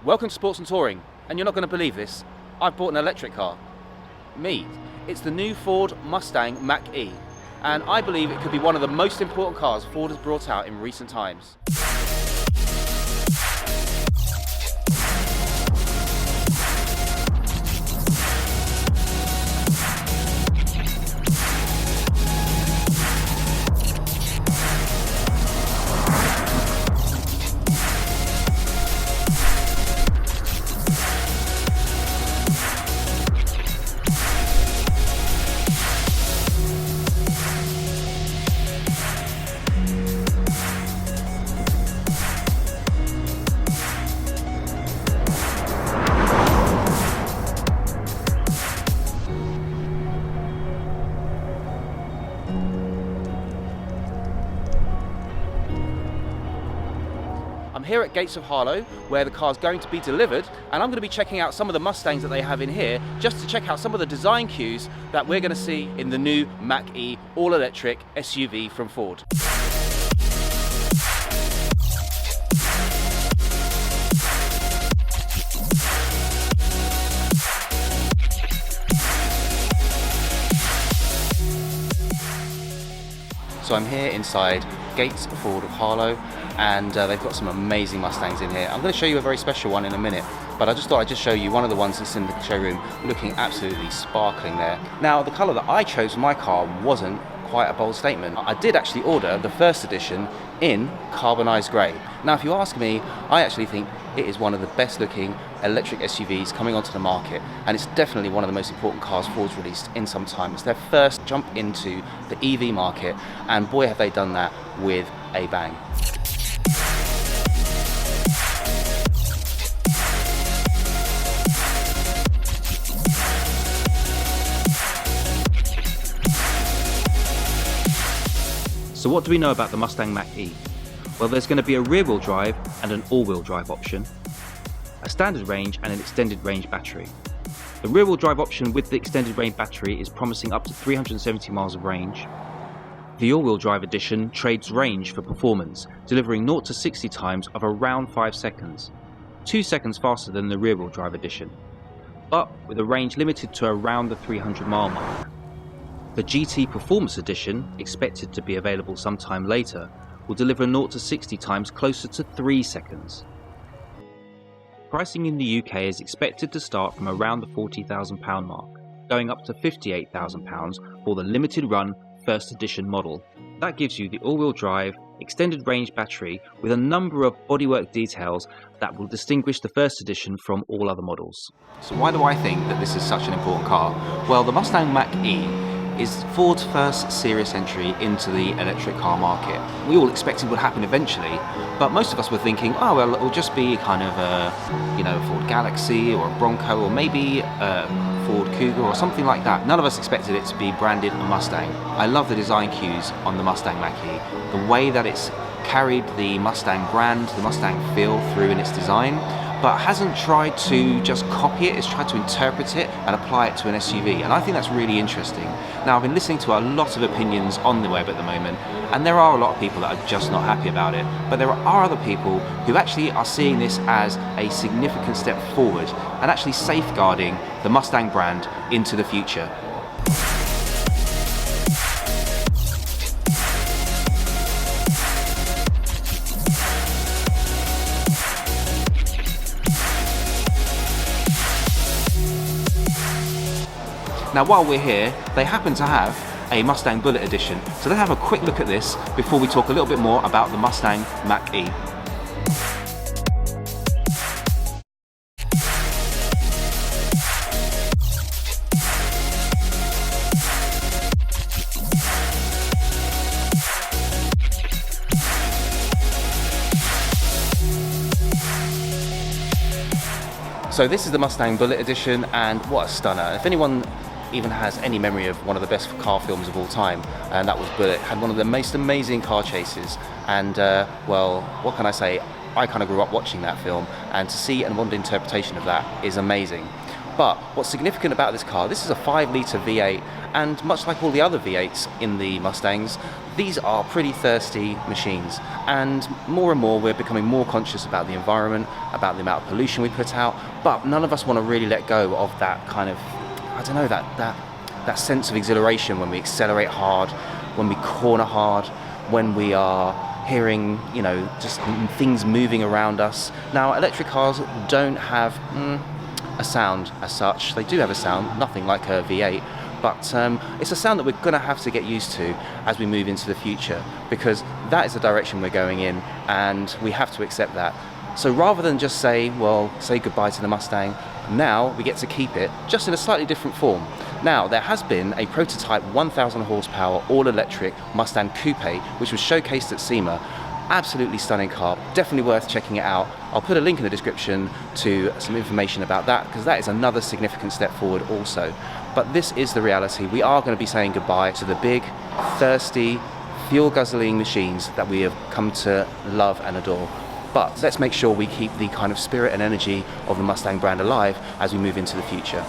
Welcome to Sports and Touring, and you're not going to believe this, I've bought an electric car. Me. It's the new Ford Mustang Mach-E, and I believe it could be one of the most important cars Ford has brought out in recent times. I'm here at Gates of Harlow, where the car's going to be delivered, and I'm going to be checking out some of the Mustangs that they have in here, just to check out some of the design cues that we're going to see in the new Mach-E all-electric SUV from Ford. So I'm here inside Gates Ford of Harlow, and they've got some amazing Mustangs in here. I'm going to show you a very special one in a minute, but I just thought I'd just show you one of the ones that's in the showroom, looking absolutely sparkling there. Now, the colour that I chose for my car wasn't quite a bold statement. I did actually order the first edition in carbonised grey. Now, if you ask me, I actually think it is one of the best looking electric SUVs coming onto the market, and it's definitely one of the most important cars Ford's released in some time. It's their first jump into the EV market, and boy have they done that with a bang. So what do we know about the Mustang Mach-E? Well, there's going to be a rear-wheel drive and an all-wheel drive option, a standard range and an extended range battery. The rear-wheel drive option with the extended range battery is promising up to 370 miles of range. The all-wheel drive edition trades range for performance, delivering 0 to 60 times of around 5 seconds, 2 seconds faster than the rear-wheel drive edition, but with a range limited to around the 300 mile mark. The GT Performance Edition, expected to be available sometime later, will deliver 0 to 60 times closer to 3 seconds. Pricing in the UK is expected to start from around the £40,000 mark, going up to £58,000 for the limited run first edition model. That gives you the all-wheel drive, extended range battery with a number of bodywork details that will distinguish the first edition from all other models. So why do I think that this is such an important car? Well, the Mustang Mach-E is Ford's first serious entry into the electric car market. We all expected it would happen eventually, but most of us were thinking, oh well, it'll just be kind of a Ford Galaxy or a Bronco or maybe a Ford Cougar or something like that. None of us expected it to be branded a Mustang. I love the design cues on the Mustang Mach-E, the way that it's carried the Mustang brand, the Mustang feel through in its design, but hasn't tried to just copy it, it's tried to interpret it and apply it to an SUV, and I think that's really interesting. Now, I've been listening to a lot of opinions on the web at the moment, and there are a lot of people that are just not happy about it, but there are other people who actually are seeing this as a significant step forward and actually safeguarding the Mustang brand into the future. Now, while we're here, they happen to have a Mustang Bullitt Edition, so let's have a quick look at this before we talk a little bit more about the Mustang Mach-E. So this is the Mustang Bullitt Edition, and what a stunner. If anyone even has any memory of one of the best car films of all time, and that was Bullitt, had one of the most amazing car chases, and well, what can I say, I kind of grew up watching that film, and to see a modern interpretation of that is amazing. But what's significant about this car, this is a 5-litre V8, and much like all the other V8s in the Mustangs, these are pretty thirsty machines, and more we're becoming more conscious about the environment, about the amount of pollution we put out, but none of us want to really let go of that kind of, I don't know, that sense of exhilaration when we accelerate hard, when we corner hard, when we are hearing, you know, just things moving around us. Now, electric cars don't have a sound as such. They do have a sound, nothing like a V8, but it's a sound that we're going to have to get used to as we move into the future, because that is the direction we're going in, and we have to accept that. So rather than just say goodbye to the Mustang, now we get to keep it, just in a slightly different form. Now, there has been a prototype 1,000 horsepower all-electric Mustang Coupe, which was showcased at SEMA. Absolutely stunning car, definitely worth checking it out. I'll put a link in the description to some information about that, because that is another significant step forward also. But this is the reality. We are going to be saying goodbye to the big, thirsty, fuel-guzzling machines that we have come to love and adore. But let's make sure we keep the kind of spirit and energy of the Mustang brand alive as we move into the future.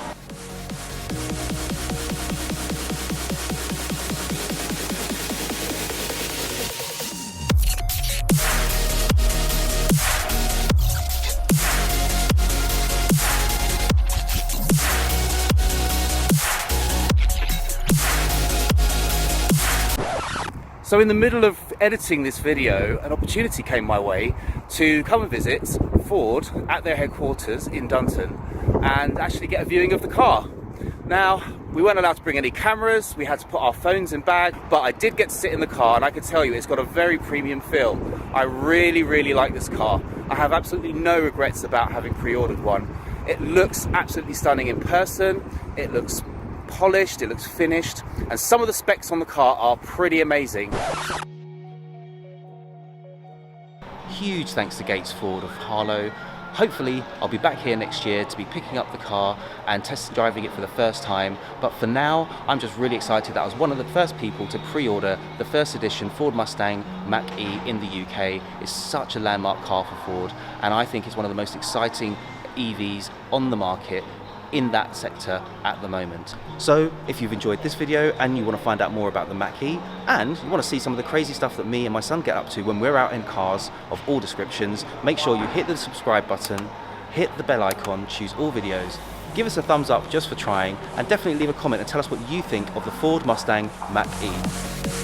So in the middle of editing this video, an opportunity came my way to come and visit Ford at their headquarters in Dunton and actually get a viewing of the car. Now, we weren't allowed to bring any cameras, we had to put our phones in bag, but I did get to sit in the car, and I can tell you it's got a very premium feel. I really like this car. I have absolutely no regrets about having pre-ordered one. It looks absolutely stunning in person, it looks polished, it looks finished, and some of the specs on the car are pretty amazing. Huge thanks to Gates Ford of Harlow. Hopefully I'll be back here next year to be picking up the car and test driving it for the first time, but for now I'm just really excited that I was one of the first people to pre-order the first edition Ford Mustang Mach-E in the UK. It's such a landmark car for Ford, and I think it's one of the most exciting EVs on the market in that sector at the moment. So if you've enjoyed this video and you want to find out more about the Mach-E, and you want to see some of the crazy stuff that me and my son get up to when we're out in cars of all descriptions, make sure you hit the subscribe button, hit the bell icon, choose all videos, give us a thumbs up just for trying, and definitely leave a comment and tell us what you think of the Ford Mustang Mach-E.